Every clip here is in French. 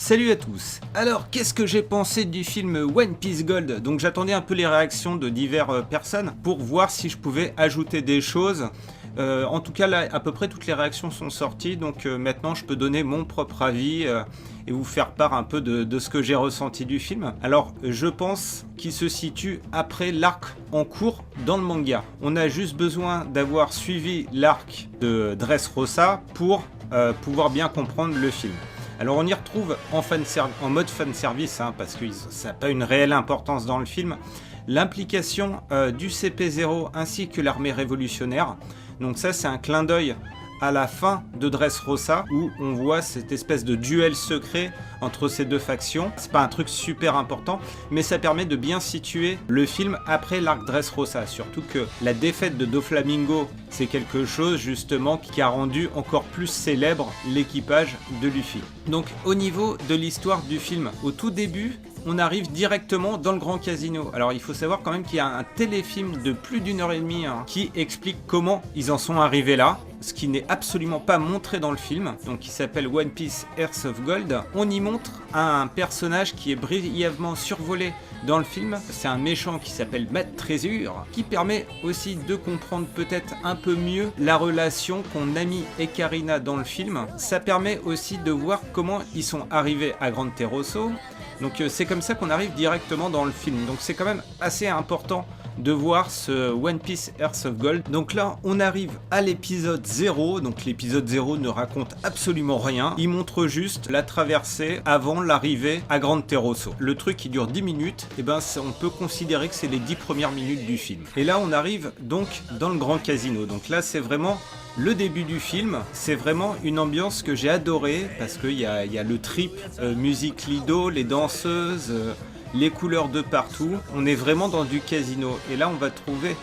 Salut à tous. Alors, qu'est-ce que j'ai pensé du film One Piece Gold? Donc j'attendais un peu les réactions de diverses personnes pour voir si je pouvais ajouter des choses. En tout cas, là, à peu près toutes les réactions sont sorties, donc maintenant je peux donner mon propre avis et vous faire part un peu de ce que j'ai ressenti du film. Alors, je pense qu'il se situe après l'arc en cours dans le manga. On a juste besoin d'avoir suivi l'arc de Dressrosa pour pouvoir bien comprendre le film. Alors on y retrouve en mode fanservice, parce que ça n'a pas une réelle importance dans le film, l'implication du CP0 ainsi que l'armée révolutionnaire. Donc ça c'est un clin d'œil à la fin de Dressrosa où on voit cette espèce de duel secret entre ces deux factions. C'est pas un truc super important, mais ça permet de bien situer le film après l'arc Dressrosa. Surtout que la défaite de Doflamingo, c'est quelque chose justement qui a rendu encore plus célèbre l'équipage de Luffy. Donc au niveau de l'histoire du film, au tout début, on arrive directement dans le grand casino. Alors il faut savoir quand même qu'il y a un téléfilm de plus d'1h30 qui explique comment ils en sont arrivés là, ce qui n'est absolument pas montré dans le film, donc qui s'appelle One Piece Hearts of Gold. On y montre un personnage qui est brièvement survolé dans le film, c'est un méchant qui s'appelle Matt Trésure, qui permet aussi de comprendre peut-être un peu mieux la relation qu'ont Nami et Karina dans le film. Ça permet aussi de voir comment ils sont arrivés à Grande Terroso. Donc c'est comme ça qu'on arrive directement dans le film. Donc c'est quand même assez important de voir ce One Piece Hearts of Gold. Donc là on arrive à l'épisode 0. Donc l'épisode 0 ne raconte absolument rien. Il montre juste la traversée avant l'arrivée à Grande Terroso. Le truc qui dure 10 minutes, et on peut considérer que c'est les 10 premières minutes du film. Et là on arrive donc dans le grand casino. Donc là c'est vraiment le début du film, c'est vraiment une ambiance que j'ai adorée parce qu'il y a le trip, musique Lido, les danseuses, les couleurs de partout. On est vraiment dans du casino et là on va trouver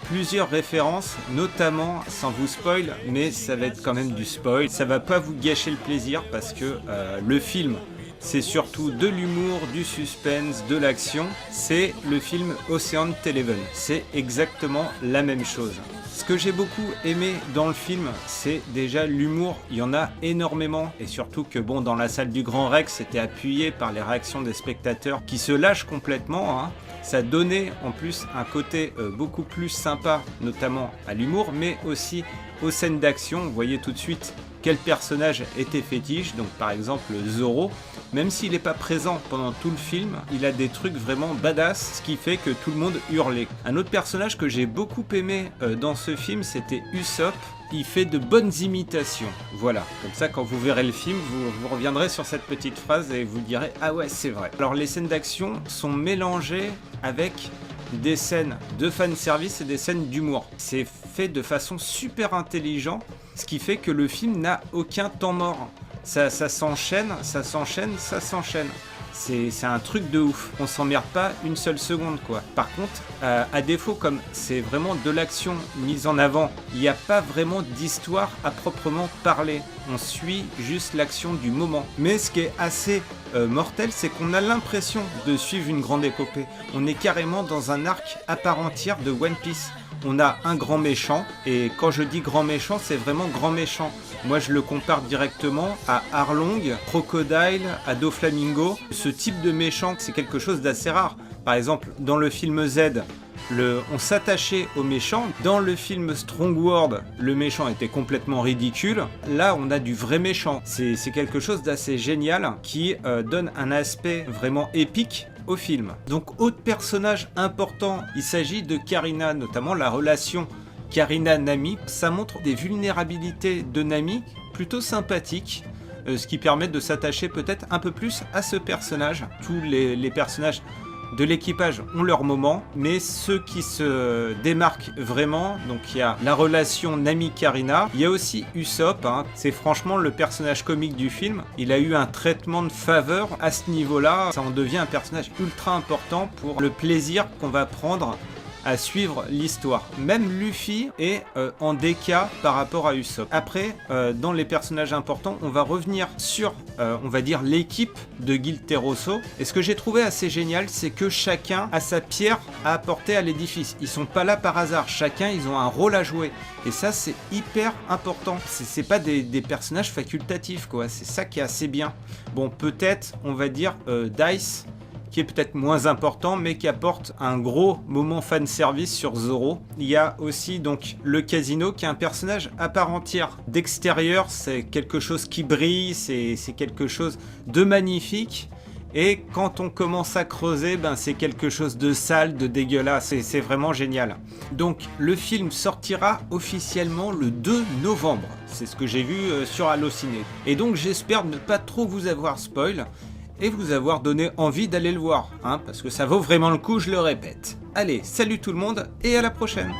plusieurs références, notamment, sans vous spoil, mais ça va être quand même du spoil. Ça va pas vous gâcher le plaisir parce que le film, c'est surtout de l'humour, du suspense, de l'action. C'est le film Ocean's 11. C'est exactement la même chose. Ce que j'ai beaucoup aimé dans le film, c'est déjà l'humour. Il y en a énormément. Et surtout que dans la salle du Grand Rex, c'était appuyé par les réactions des spectateurs qui se lâchent complètement. Ça donnait en plus un côté beaucoup plus sympa, notamment à l'humour, mais aussi aux scènes d'action. Vous voyez tout de suite quel personnage était fétiche. Donc par exemple Zoro, même s'il n'est pas présent pendant tout le film, il a des trucs vraiment badass, ce qui fait que tout le monde hurlait. Un autre personnage que j'ai beaucoup aimé dans ce film, c'était Usopp. Il fait de bonnes imitations. Voilà, comme ça quand vous verrez le film, vous reviendrez sur cette petite phrase et vous direz « Ah ouais, c'est vrai ». Alors les scènes d'action sont mélangées avec des scènes de fanservice et des scènes d'humour. C'est fait de façon super intelligente, ce qui fait que le film n'a aucun temps mort. Ça s'enchaîne, ça s'enchaîne, ça s'enchaîne. C'est un truc de ouf. On s'emmerde pas une seule seconde, quoi. Par contre, à défaut, comme c'est vraiment de l'action mise en avant, il n'y a pas vraiment d'histoire à proprement parler. On suit juste l'action du moment. Mais ce qui est assez mortel, c'est qu'on a l'impression de suivre une grande épopée. On est carrément dans un arc à part entière de One Piece. On a un grand méchant, et quand je dis grand méchant, c'est vraiment grand méchant. Moi je le compare directement à Arlong, Crocodile, à Doflamingo. Ce type de méchant, c'est quelque chose d'assez rare. Par exemple, dans le film Z, on s'attachait au méchant. Dans le film Strong World, le méchant était complètement ridicule. Là, on a du vrai méchant. C'est quelque chose d'assez génial qui donne un aspect vraiment épique au film. Donc, autre personnage important, il s'agit de Karina, notamment la relation Karina-Nami. Ça montre des vulnérabilités de Nami plutôt sympathiques, ce qui permet de s'attacher peut-être un peu plus à ce personnage. Tous les personnages de l'équipage ont leur moment, mais ceux qui se démarquent vraiment, donc il y a la relation Nami-Karina, il y a aussi Usopp, c'est franchement le personnage comique du film. Il a eu un traitement de faveur à ce niveau-là, ça en devient un personnage ultra important pour le plaisir qu'on va prendre à suivre l'histoire. Même Luffy est en déca par rapport à Usopp. Après, dans les personnages importants, on va revenir sur, on va dire, l'équipe de Guilteroso. Et ce que j'ai trouvé assez génial, c'est que chacun a sa pierre à apporter à l'édifice. Ils sont pas là par hasard. Chacun, ils ont un rôle à jouer. Et ça, c'est hyper important. C'est pas des personnages facultatifs, quoi. C'est ça qui est assez bien. Bon, peut-être, on va dire, Dice, qui est peut-être moins important, mais qui apporte un gros moment fanservice sur Zoro. Il y a aussi donc le casino, qui est un personnage à part entière. D'extérieur, c'est quelque chose qui brille, c'est quelque chose de magnifique. Et quand on commence à creuser, ben c'est quelque chose de sale, de dégueulasse, et c'est vraiment génial. Donc le film sortira officiellement le 2 novembre, c'est ce que j'ai vu sur Allociné. Et donc j'espère ne pas trop vous avoir spoil, et vous avoir donné envie d'aller le voir, hein, parce que ça vaut vraiment le coup, je le répète. Allez, salut tout le monde, et à la prochaine!